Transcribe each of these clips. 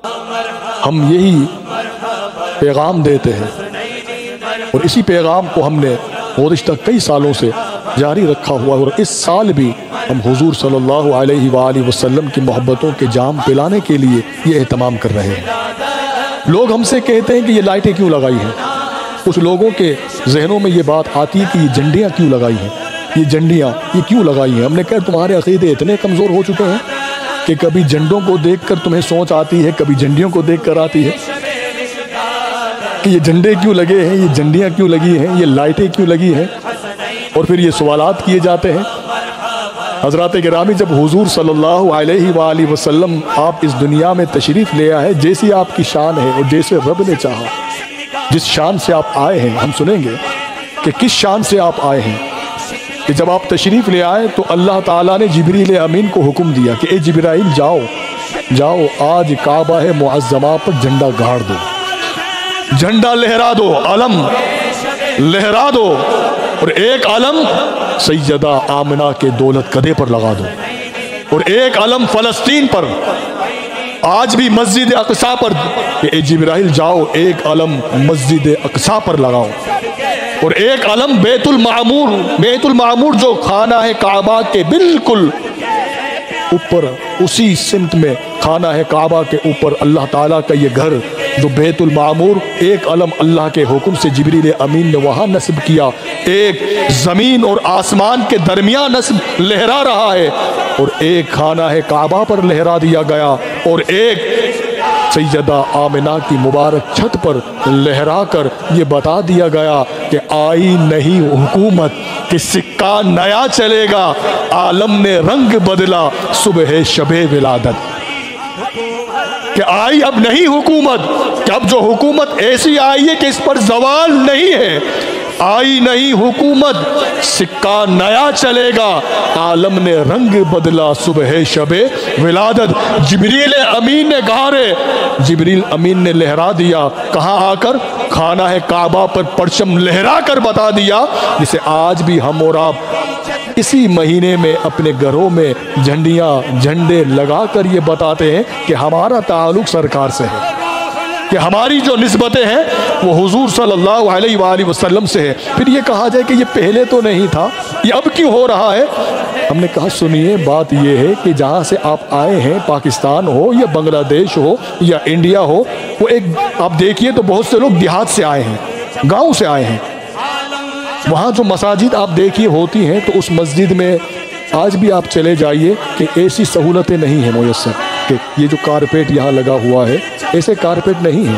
ہم یہی پیغام دیتے ہیں اور اسی پیغام کو ہم نے گزشتہ کئی سالوں سے جاری رکھا ہوا ہے، اور اس سال بھی ہم حضور صلی اللہ علیہ وآلہ وسلم کی محبتوں کے جام پلانے کے لیے یہ اہتمام کر رہے ہیں۔ لوگ ہم سے کہتے ہیں کہ یہ لائٹیں کیوں لگائی ہیں؟ کچھ لوگوں کے ذہنوں میں یہ بات آتی ہے کہ یہ جھنڈیاں کیوں لگائی ہیں، یہ جھنڈیاں یہ کیوں لگائی ہیں؟ ہم نے کہا تمہارے عقیدے اتنے کمزور ہو چکے ہیں کہ کبھی جھنڈوں کو دیکھ کر تمہیں سوچ آتی ہے، کبھی جھنڈیوں کو دیکھ کر آتی ہے کہ یہ جھنڈے کیوں لگے ہیں، یہ جھنڈیاں کیوں لگی ہیں، یہ لائٹیں کیوں لگی ہیں، اور پھر یہ سوالات کیے جاتے ہیں۔ حضرات گرامی، جب حضور صلی اللہ علیہ وآلہ وسلم آپ اس دنیا میں تشریف لے آئے، جیسی آپ کی شان ہے اور جیسے رب نے چاہا، جس شان سے آپ آئے ہیں، ہم سنیں گے کہ کس شان سے آپ آئے ہیں، کہ جب آپ تشریف لے آئے تو اللہ تعالیٰ نے جبریل امین کو حکم دیا کہ اے جبرائیل جاؤ آج کعبہ معظمہ پر جھنڈا گاڑ دو، جھنڈا لہرا دو، علم لہرا دو، اور ایک علم سیدہ آمنہ کے دولت قدے پر لگا دو، اور ایک علم فلسطین پر، آج بھی مسجد اقصی پر، کہ اے جبرائیل جاؤ ایک علم مسجد اقصی پر لگاؤ، اور ایک علم بیت المعمور جو خانہ ہے کعبہ کے بالکل اوپر، اسی سمت میں خانہ ہے کعبہ کے اوپر اللہ تعالیٰ کا یہ گھر جو بیت المعمور، ایک علم اللہ کے حکم سے جبریل امین نے وہاں نصب کیا، ایک زمین اور آسمان کے درمیان نصب لہرا رہا ہے، اور ایک خانہ ہے کعبہ پر لہرا دیا گیا، اور ایک سیدہ آمنہ کی مبارک چھت پر لہرا کر یہ بتا دیا گیا کہ آئی نہیں حکومت کہ سکہ نیا چلے گا، عالم نے رنگ بدلا صبح شب ولادت، کہ آئی اب نہیں حکومت، کہ اب جو حکومت ایسی آئی ہے کہ اس پر زوال نہیں ہے، آئی نہیں حکومت سکہ نیا چلے گا، عالم نے رنگ بدلا صبح شب ولادت۔ جبریل امین نے گھارے، جبریل امین نے لہرا دیا، کہاں آ کر؟ خانہ کعبہ پر پرچم لہرا کر بتا دیا، جسے آج بھی ہم اور آپ اسی مہینے میں اپنے گھروں میں جھنڈے لگا کر یہ بتاتے ہیں کہ ہمارا تعلق سرکار سے ہے، کہ ہماری جو نسبتیں ہیں وہ حضور صلی اللہ علیہ وآلہ وسلم سے ہے۔ پھر یہ کہا جائے کہ یہ پہلے تو نہیں تھا، یہ اب کیوں ہو رہا ہے؟ ہم نے کہا سنیے، بات یہ ہے کہ جہاں سے آپ آئے ہیں، پاکستان ہو یا بنگلہ دیش ہو یا انڈیا ہو، وہ ایک آپ دیکھیے تو بہت سے لوگ دیہات سے آئے ہیں، گاؤں سے آئے ہیں، وہاں جو مساجد آپ دیکھیے ہوتی ہیں تو اس مسجد میں آج بھی آپ چلے جائیے کہ ایسی سہولتیں نہیں ہیں میسر، کہ یہ جو کارپیٹ یہاں لگا ہوا ہے ایسے کارپیٹ نہیں ہیں،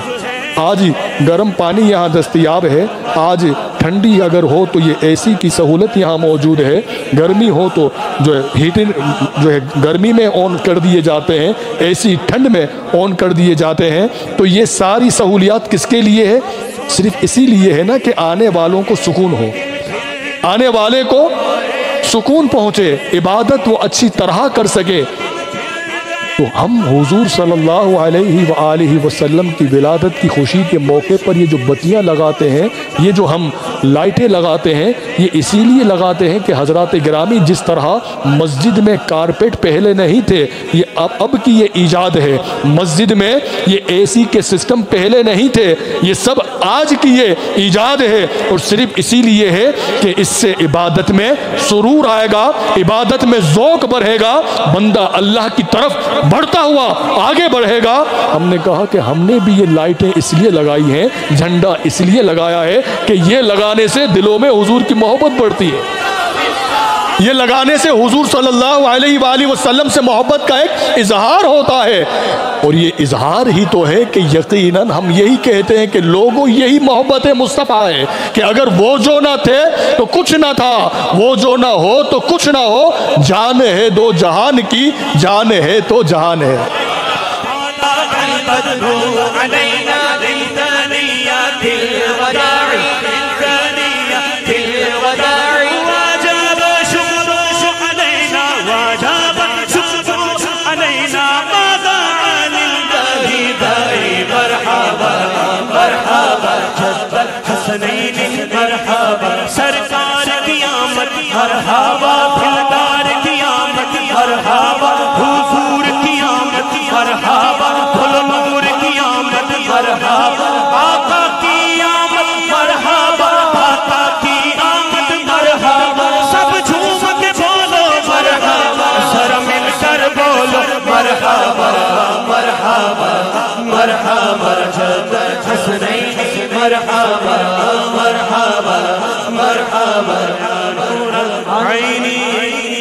آج گرم پانی یہاں دستیاب ہے، آج ٹھنڈی اگر ہو تو یہ اے سی کی سہولت یہاں موجود ہے، گرمی ہو تو جو ہے ہیٹر جو ہے گرمی میں آن کر دیے جاتے ہیں، اے سی ٹھنڈ میں آن کر دیے جاتے ہیں، تو یہ ساری سہولیات کس کے لیے ہے؟ صرف اسی لیے ہے نا کہ آنے والوں کو سکون ہو، آنے والے کو سکون پہنچے، عبادت وہ اچھی طرح کر سکے۔ تو ہم حضور صلی اللہ علیہ وآلہ وسلم کی ولادت کی خوشی کے موقع پر یہ جو بتیاں لگاتے ہیں، یہ جو ہم لائٹیں لگاتے ہیں، یہ اسی لیے لگاتے ہیں کہ حضرات گرامی جس طرح مسجد میں کارپیٹ پہلے نہیں تھے، یہ اب کی یہ ایجاد ہے، مسجد میں یہ اے سی کے سسٹم پہلے نہیں تھے، یہ سب آج کی یہ ایجاد ہے، اور صرف اسی لیے ہے کہ اس سے عبادت میں سرور آئے گا، عبادت میں ذوق بڑھے گا، بندہ اللہ کی طرف بڑھتا ہوا آگے بڑھے گا۔ ہم نے کہا کہ ہم نے بھی یہ لائٹیں اس لیے لگائی ہیں، جھنڈا اس لیے لگایا ہے کہ یہ لگانے سے دلوں میں حضور کی محبت بڑھتی ہے، یہ لگانے سے حضور صلی اللہ علیہ وآلہ وسلم سے محبت کا ایک اظہار ہوتا ہے، اور یہ اظہار ہی تو ہے کہ یقیناً ہم یہی کہتے ہیں کہ لوگوں یہی محبت مصطفیٰ ہے کہ اگر وہ جو نہ تھے تو کچھ نہ تھا، وہ جو نہ ہو تو کچھ نہ ہو، جان ہے دو جہان کی، جان ہے تو جہان ہے۔ سرکار قیامت مرحبا، دلدار قیامت مرحبا، حضور قیامت مرحبا، مرحبا آقا کی آمد مرحبا آقا کی آمد مرحبا سب جھوم کے بولو مرحبا سر مل کر بولو مرحبا مرحبا مرحبا حسنین مرحبا مرحبا مرحبا نور العینی